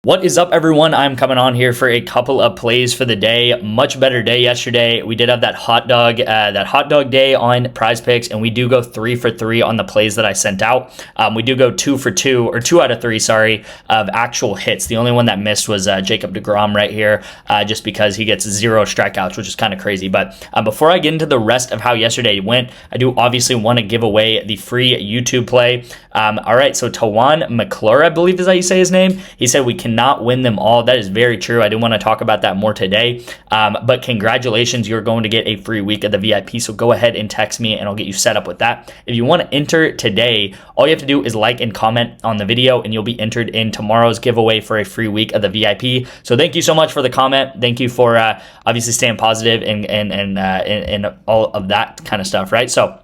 What is up, everyone? I'm coming on here for a couple of plays for the day. Much better day yesterday. We did have that hot dog day on Prizepicks, and we do go 3 for 3 on the plays that I sent out. We do go 2 for 2, or 2 out of 3, sorry, of actual hits. The only one that missed was Jacob deGrom right here, just because he gets 0 strikeouts, which is kind of crazy. But before I get into the rest of how yesterday went, I do obviously want to give away the free YouTube play. All right, so Tawan McClure, I believe is how you say his name. He said we cannot win them all. That is very true. I do want to talk about that more today. But congratulations, you're going to get a free week of the VIP. So go ahead and text me and I'll get you set up with that. If you want to enter today, all you have to do is like and comment on the video and you'll be entered in tomorrow's giveaway for a free week of the VIP. So thank you so much for the comment. Thank you for obviously staying positive and all of that kind of stuff, right? So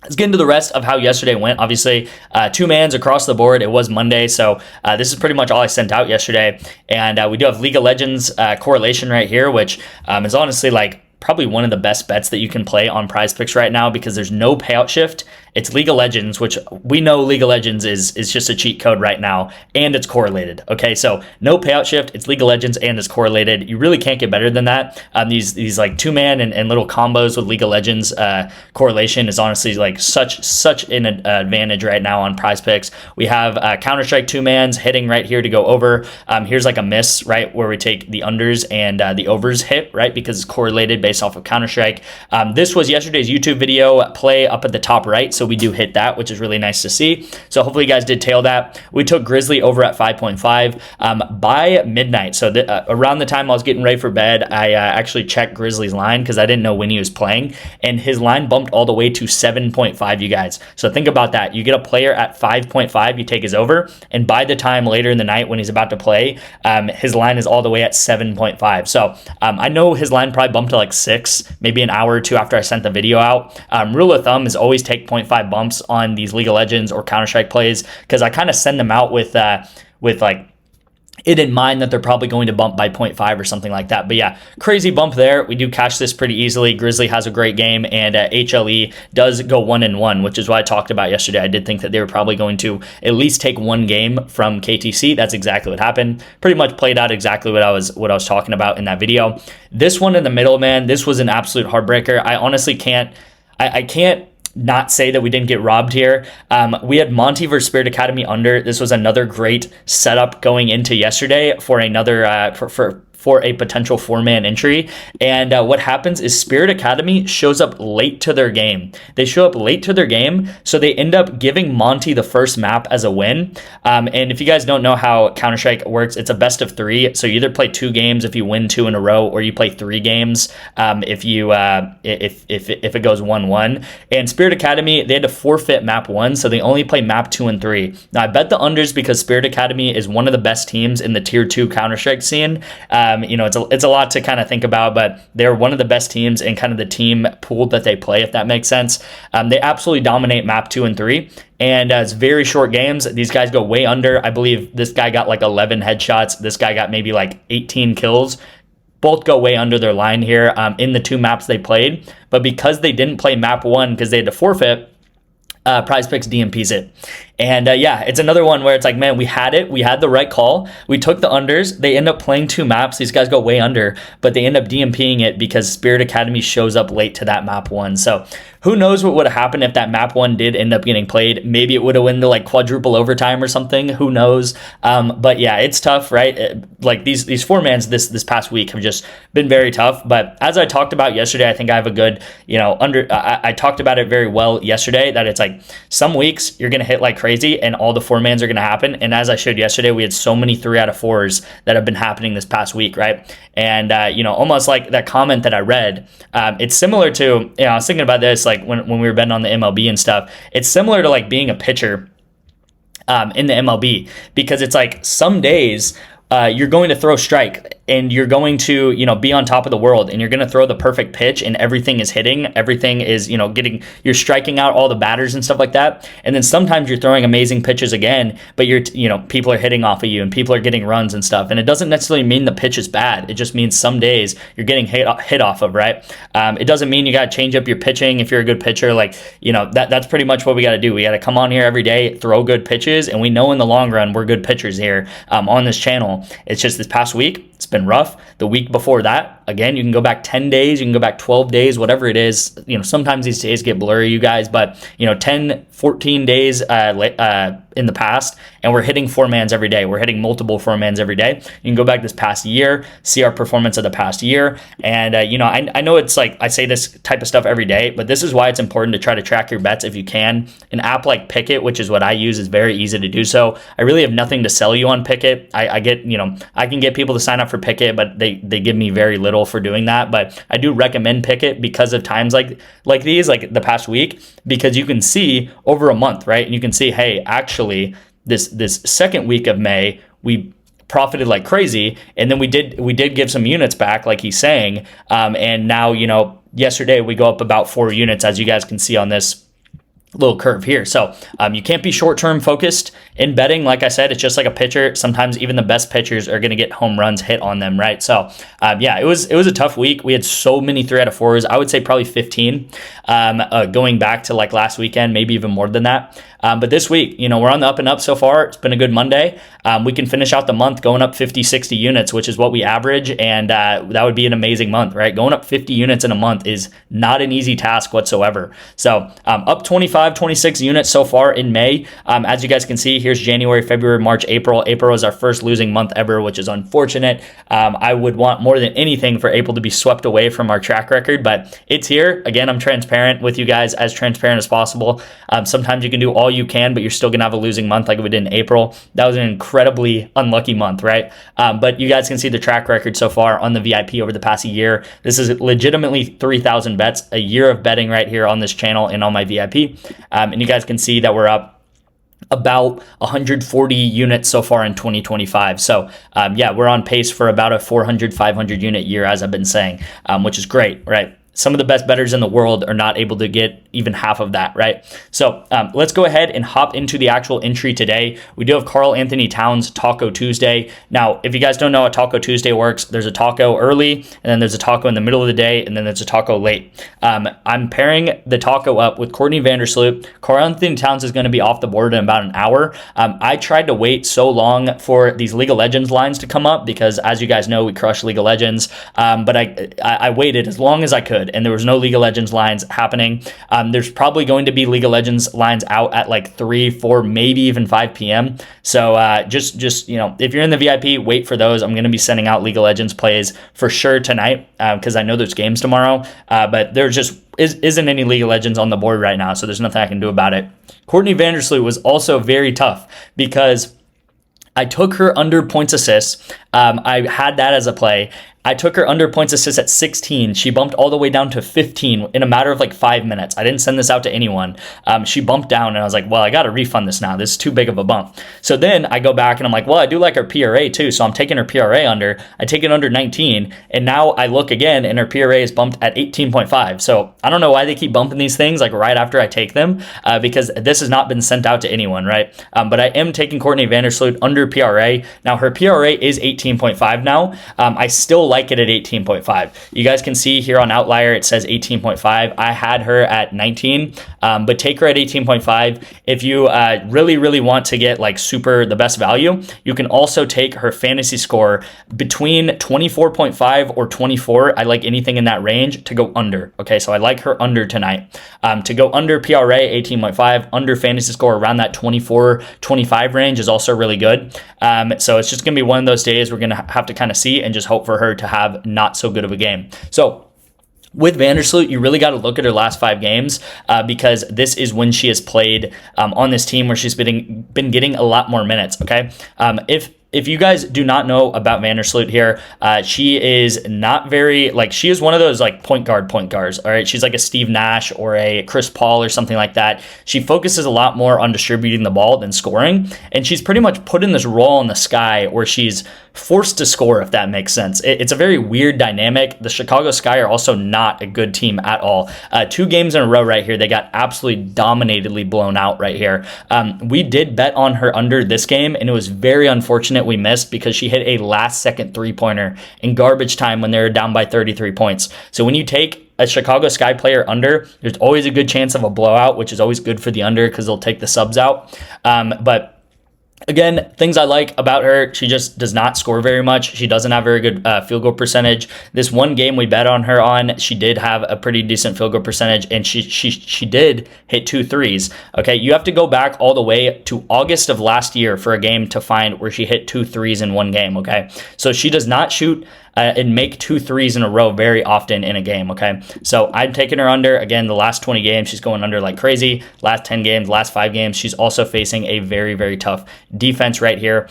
let's get into the rest of how yesterday went. Obviously, 2-mans across the board. It was Monday, so this is pretty much all I sent out yesterday. And we do have League of Legends correlation right here, which is honestly like probably one of the best bets that you can play on Prizepicks right now because there's no payout shift. It's League of Legends, which we know League of Legends is just a cheat code right now, and it's correlated. Okay, so no payout shift. It's League of Legends and it's correlated. You really can't get better than that. These like 2-man and little combos with League of Legends correlation is honestly like such an advantage right now on Prizepicks. We have Counter-Strike 2-mans hitting right here to go over. Here's like a miss, right, where we take the unders and the overs hit, right, because it's correlated based off of Counter-Strike. This was yesterday's YouTube video play up at the top right, so we do hit that, which is really nice to see. So hopefully you guys did tail that. We took Grizzly over at 5.5 by midnight. So around the time I was getting ready for bed, I actually checked Grizzly's line because I didn't know when he was playing, and his line bumped all the way to 7.5, you guys. So think about that. You get a player at 5.5, you take his over, and by the time later in the night when he's about to play, his line is all the way at 7.5. So I know his line probably bumped to like 6, maybe an hour or two after I sent the video out. Rule of thumb is always take 0.5 bumps on these League of Legends or Counter-Strike plays because I kind of send them out with like it in mind that they're probably going to bump by 0.5 or something like that. But yeah, crazy bump there. We do cash this pretty easily. Grizzly has a great game, and HLE does go 1-1, which is what I talked about yesterday. I did think that they were probably going to at least take one game from KTC. That's exactly what happened. Pretty much played out exactly what I was talking about in that video. This one in the middle, man, this was an absolute heartbreaker. I honestly can't not say that we didn't get robbed here. We had Monty versus Spirit Academy under. This was another great setup going into yesterday for another for a potential 4-man entry. And what happens is Spirit Academy shows up late to their game. They show up late to their game, so they end up giving Monty the first map as a win. And if you guys don't know how Counter-Strike works, it's a best of 3. So you either play 2 games if you win 2 in a row, or you play 3 games if it goes 1-1. And Spirit Academy, they had to forfeit map 1, so they only play map 2 and 3. Now I bet the unders because Spirit Academy is one of the best teams in the tier 2 Counter-Strike scene. It's a lot to kind of think about, but they're one of the best teams in kind of the team pool that they play, if that makes sense. They absolutely dominate map 2 and 3, and it's very short games. These guys go way under. I believe this guy got like 11 headshots. This guy got maybe like 18 kills. Both go way under their line here in the 2 maps they played, but because they didn't play map 1 because they had to forfeit, Prizepicks DMPs it. And yeah, it's another one where it's like, man, we had the right call. We took the unders. They end up playing 2 maps. These guys go way under, but they end up DMPing it because Spirit Academy shows up late to that map 1. So who knows what would have happened if that map 1 did end up getting played. Maybe it would have went to like quadruple overtime or something. Who knows? But yeah, it's tough, right? Like these 4-mans this past week have just been very tough. But as I talked about yesterday, I think I have a good, I talked about it very well yesterday, that it's like some weeks you're going to hit like crazy and all the 4-mans are going to happen. And as I showed yesterday, we had so many 3 out of 4s that have been happening this past week, right? And, almost like that comment that I read, it's similar to, I was thinking about this, like when we were betting on the MLB and stuff, it's similar to like being a pitcher in the MLB, because it's like some days you're going to throw strike and you're going to, be on top of the world, and you're going to throw the perfect pitch, and everything is hitting, everything is, you're striking out all the batters and stuff like that. And then sometimes you're throwing amazing pitches again, but people are hitting off of you and people are getting runs and stuff. And it doesn't necessarily mean the pitch is bad. It just means some days you're getting hit off of, right? It doesn't mean you got to change up your pitching if you're a good pitcher. That's pretty much what we got to do. We got to come on here every day, throw good pitches, and we know in the long run we're good pitchers here on this channel. It's just this past week, it's been rough. The week before that, again, you can go back 10 days, you can go back 12 days, whatever it is. Sometimes these days get blurry, you guys, but 10, 14 days in the past, and we're hitting 4-mans every day. We're hitting multiple 4-mans every day. You can go back this past year, see our performance of the past year. And, I know it's like I say this type of stuff every day, but this is why it's important to try to track your bets if you can. An app like Pick'It, which is what I use, is very easy to do so. I really have nothing to sell you on Pick'It. I can get people to sign up for Pick'It, but they give me very little for doing that. But I do recommend Pick'It because of times like these, like the past week, because you can see over a month, right? And you can see, hey, actually, this second week of May, we profited like crazy, and then we did give some units back, like he's saying, and now yesterday we go up about 4 units, as you guys can see on this little curve here. So you can't be short-term focused in betting. Like I said, it's just like a pitcher. Sometimes even the best pitchers are going to get home runs hit on them, right? So it was a tough week. We had so many 3 out of 4s. I would say probably 15 going back to like last weekend, maybe even more than that. But this week, we're on the up and up so far. It's been a good Monday. We can finish out the month going up 50, 60 units, which is what we average. And that would be an amazing month, right? Going up 50 units in a month is not an easy task whatsoever. So up 25, 26 units so far in May. As you guys can see, here's January, February, March, April. April is our first losing month ever, which is unfortunate. I would want more than anything for April to be swept away from our track record, but it's here. Again, I'm transparent with you guys, as transparent as possible. Sometimes you can do all you can, but you're still gonna have a losing month like we did in April. That was an incredibly unlucky month, right? But you guys can see the track record so far on the VIP over the past year. This is legitimately 3,000 bets, a year of betting right here on this channel and on my VIP. And you guys can see that we're up about 140 units so far in 2025. So we're on pace for about a 400, 500 unit year, as I've been saying, which is great, right? Some of the best bettors in the world are not able to get even half of that, right? So let's go ahead and hop into the actual entry today. We do have Karl Anthony Towns Taco Tuesday. Now, if you guys don't know how Taco Tuesday works, there's a taco early, and then there's a taco in the middle of the day, and then there's a taco late. I'm pairing the taco up with Courtney Vandersloot. Karl Anthony Towns is going to be off the board in about an hour. I tried to wait so long for these League of Legends lines to come up because, as you guys know, we crush League of Legends, but I waited as long as I could, and there was no League of Legends lines happening. There's probably going to be League of Legends lines out at like 3, 4, maybe even 5 p.m. So just if you're in the VIP, wait for those. I'm going to be sending out League of Legends plays for sure tonight because I know there's games tomorrow, but there just isn't any League of Legends on the board right now, so there's nothing I can do about it. Courtney Vandersloot was also very tough because I took her under points assists. I had that as a play. I took her under points assists at 16. She bumped all the way down to 15 in a matter of like 5 minutes. I didn't send this out to anyone. She bumped down, and I was like, well, I got to refund this now. This is too big of a bump. So then I go back and I'm like, well, I do like her PRA too. So I'm taking her PRA under. I take it under 19. And now I look again and her PRA is bumped at 18.5. So I don't know why they keep bumping these things like right after I take them because this has not been sent out to anyone, right? But I am taking Courtney Vandersloot under PRA. Now her PRA is 18.5 now. I still like it at 18.5. You guys can see here on Outlier, it says 18.5. I had her at 19, but take her at 18.5. If you really, really want to get like super the best value, you can also take her fantasy score between 24.5 or 24. I like anything in that range to go under. Okay, so I like her under tonight. To go under PRA 18.5, under fantasy score around that 24, 25 range is also really good. So it's just going to be one of those days we're going to have to kind of see and just hope for her to have not so good of a game. So with Vandersloot, you really got to look at her last 5 games because this is when she has played on this team where she's been getting a lot more minutes, okay? if you guys do not know about Vandersloot here, she is not very, like, she is one of those like point guards. All right, she's like a Steve Nash or a Chris Paul or something like that. She focuses a lot more on distributing the ball than scoring, and she's pretty much put in this role in the sky where she's forced to score, if that makes sense. It's a very weird dynamic. The Chicago Sky are also not a good team at all. 2 games in a row right here, they got absolutely dominatedly blown out right here. We did bet on her under this game, and it was very unfortunate we missed because she hit a last-second three-pointer in garbage time when they were down by 33 points. So when you take a Chicago Sky player under, there's always a good chance of a blowout, which is always good for the under because they'll take the subs out. But again, things I like about her, she just does not score very much. She doesn't have very good field goal percentage. This one game we bet on her on, she did have a pretty decent field goal percentage, and she did hit 2 threes. Okay, you have to go back all the way to August of last year for a game to find where she hit 2 threes in one game. Okay, so she does not shoot and make 2 threes in a row very often in a game, okay? So I'm taking her under. Again, the last 20 games, she's going under like crazy. Last 10 games, last 5 games, she's also facing a very, very tough defense right here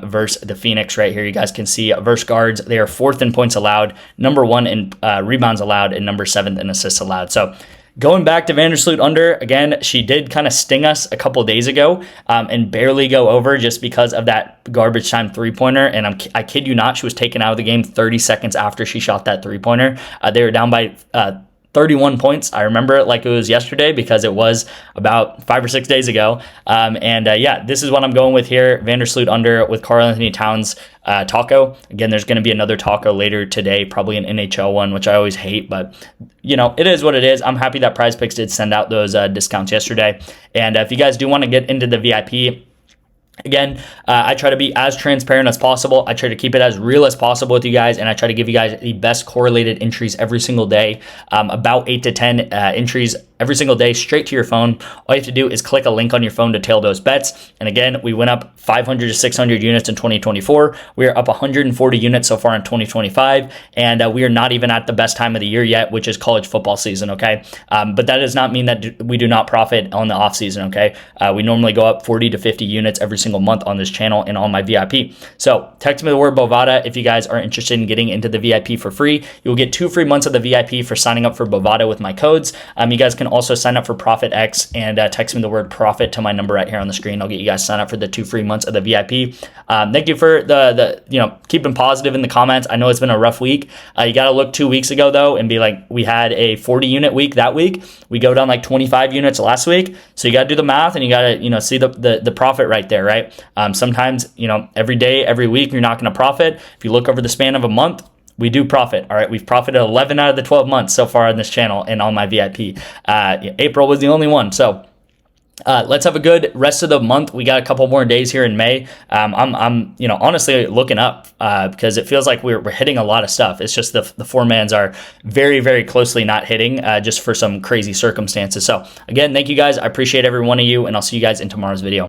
versus the Phoenix right here. You guys can see versus guards, they are 4th in points allowed, number 1 in rebounds allowed, and number 7th in assists allowed. So going back to Vandersloot under, again, she did kind of sting us a couple days ago and barely go over just because of that garbage time three-pointer. And I kid you not, she was taken out of the game 30 seconds after she shot that three-pointer. They were down by 31 points. I remember it like it was yesterday because it was about 5 or 6 days ago. Yeah, this is what I'm going with here. Vandersloot under with Karl-Anthony Towns taco. Again, there's going to be another taco later today, probably an NHL one, which I always hate, but you know, it is what it is. I'm happy that Prizepicks did send out those discounts yesterday. And if you guys do want to get into the VIP, again, I try to be as transparent as possible. I try to keep it as real as possible with you guys, and I try to give you guys the best correlated entries every single day, about 8 to 10 entries every single day straight to your phone. All you have to do is click a link on your phone to tail those bets. And again, we went up 500 to 600 units in 2024. We are up 140 units so far in 2025, and we are not even at the best time of the year yet, which is college football season, okay? But that does not mean that we do not profit on the off season, okay? We normally go up 40 to 50 units every single month on this channel and on my VIP. So text me the word Bovada if you guys are interested in getting into the VIP for free. You will get 2 free months of the VIP for signing up for Bovada with my codes. You guys can also sign up for Profit X and text me the word profit to my number right here on the screen. I'll get you guys signed up for the 2 free months of the VIP. Thank you for the keeping positive in the comments. I know it's been a rough week. You got to look 2 weeks ago though and be like, we had a 40 unit week that week. We go down like 25 units last week. So you got to do the math and you got to see the profit right there, right? Sometimes every day, every week you're not going to profit. If you look over the span of a month, we do profit. All right, we've profited 11 out of the 12 months so far on this channel and on my VIP. April was the only one. So let's have a good rest of the month. We got a couple more days here in May. I'm honestly looking up because it feels like we're hitting a lot of stuff. It's just the 4-mans are very, very closely not hitting just for some crazy circumstances. So again, thank you guys. I appreciate every one of you, and I'll see you guys in tomorrow's video.